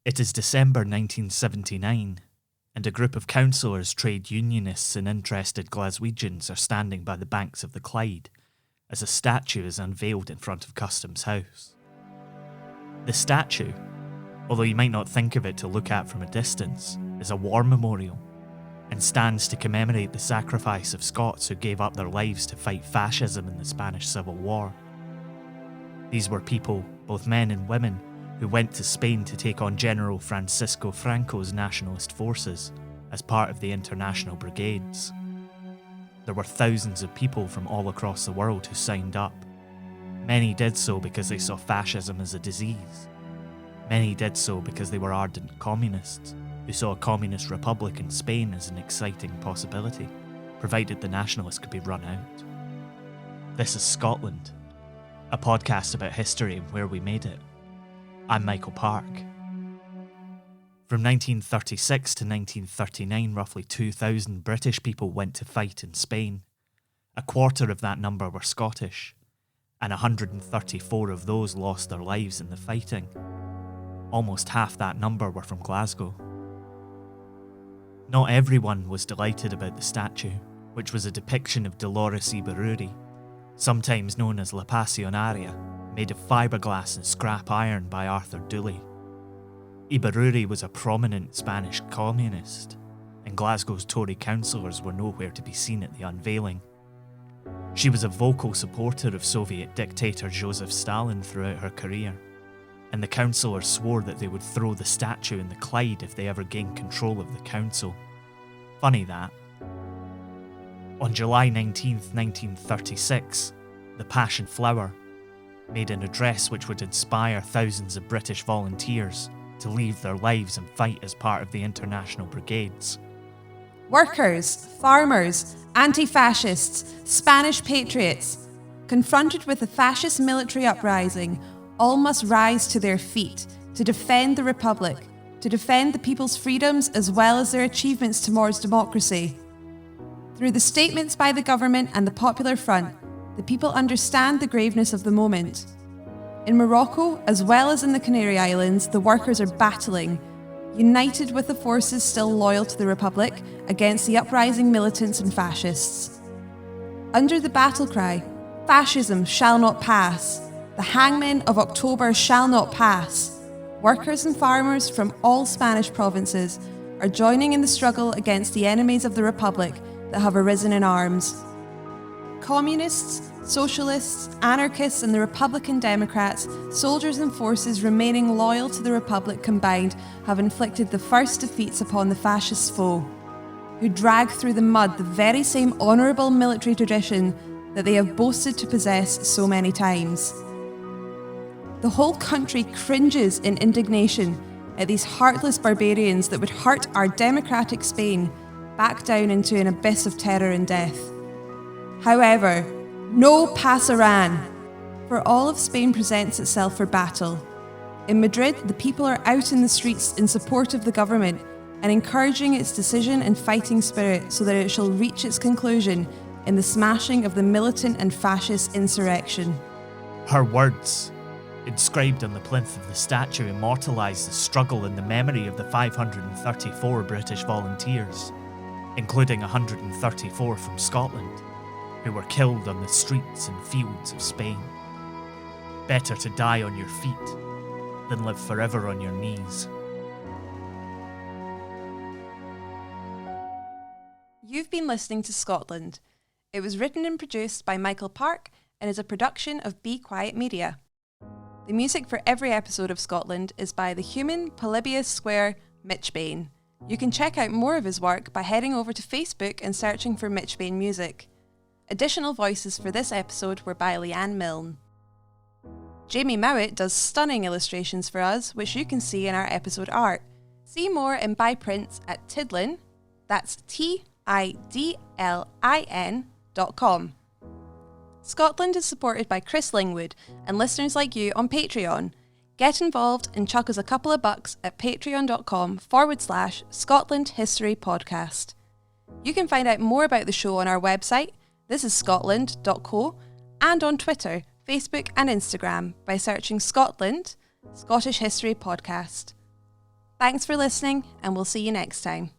It is December 1979, and a group of councillors, trade unionists and interested Glaswegians are standing by the banks of the Clyde as a statue is unveiled in front of Customs House. The statue, although you might not think of it to look at from a distance, is a war memorial and stands to commemorate the sacrifice of Scots who gave up their lives to fight fascism in the Spanish Civil War. These were people, both men and women, who went to Spain to take on General Francisco Franco's nationalist forces as part of the international brigades. There were thousands of people from all across the world who signed up. Many did so because they saw fascism as a disease. Many did so because they were ardent communists who saw a communist republic in Spain as an exciting possibility, provided the nationalists could be run out. This is Scotland, a podcast about history and where we made it. I'm Michael Park. From 1936 to 1939, roughly 2,000 British people went to fight in Spain. A quarter of that number were Scottish, and 134 of those lost their lives in the fighting. Almost half that number were from Glasgow. Not everyone was delighted about the statue, which was a depiction of Dolores Iberian, sometimes known as La Pasionaria, made of fiberglass and scrap iron by Arthur Dooley. Iberian was a prominent Spanish communist, and Glasgow's Tory councillors were nowhere to be seen at the unveiling. She was a vocal supporter of Soviet dictator Joseph Stalin throughout her career, and the councillors swore that they would throw the statue in the Clyde if they ever gained control of the council. Funny that. On July 19, 1936, the Passionflower made an address which would inspire thousands of British volunteers to leave their lives and fight as part of the international brigades. Workers, farmers, anti-fascists, Spanish patriots, confronted with a fascist military uprising, all must rise to their feet to defend the Republic, to defend the people's freedoms as well as their achievements towards democracy. Through the statements by the government and the Popular Front, the people understand the graveness of the moment. In Morocco, as well as in the Canary Islands, the workers are battling, united with the forces still loyal to the Republic against the uprising militants and fascists. Under the battle cry, "Fascism shall not pass," "The hangmen of October shall not pass," workers and farmers from all Spanish provinces are joining in the struggle against the enemies of the Republic that have arisen in arms. Communists, socialists, anarchists and the Republican Democrats, soldiers and forces remaining loyal to the Republic combined, have inflicted the first defeats upon the fascist foe, who drag through the mud the very same honourable military tradition that they have boasted to possess so many times. The whole country cringes in indignation at these heartless barbarians that would hurt our democratic Spain back down into an abyss of terror and death. However, no pasaran, for all of Spain presents itself for battle. In Madrid, the people are out in the streets in support of the government and encouraging its decision and fighting spirit so that it shall reach its conclusion in the smashing of the militant and fascist insurrection. Her words, inscribed on the plinth of the statue, immortalise the struggle in the memory of the 534 British volunteers, including 134 from Scotland, who were killed on the streets and fields of Spain. Better to die on your feet than live forever on your knees. You've been listening to Scotland. It was written and produced by Michael Park and is a production of Be Quiet Media. The music for every episode of Scotland is by the human Polybius Square, Mitch Bain. You can check out more of his work by heading over to Facebook and searching for Mitch Bain Music. Additional voices for this episode were by Leanne Milne. Jamie Mowat does stunning illustrations for us, which you can see in our episode art. See more and buy prints at Tidlin, that's tidlin.com. Scotland is supported by Chris Lingwood and listeners like you on Patreon. Get involved and chuck us a couple of bucks at patreon.com/Scotland History Podcast. You can find out more about the show on our website, thisisscotland.co, and on Twitter, Facebook and Instagram by searching Scotland, Scottish History Podcast. Thanks for listening, and we'll see you next time.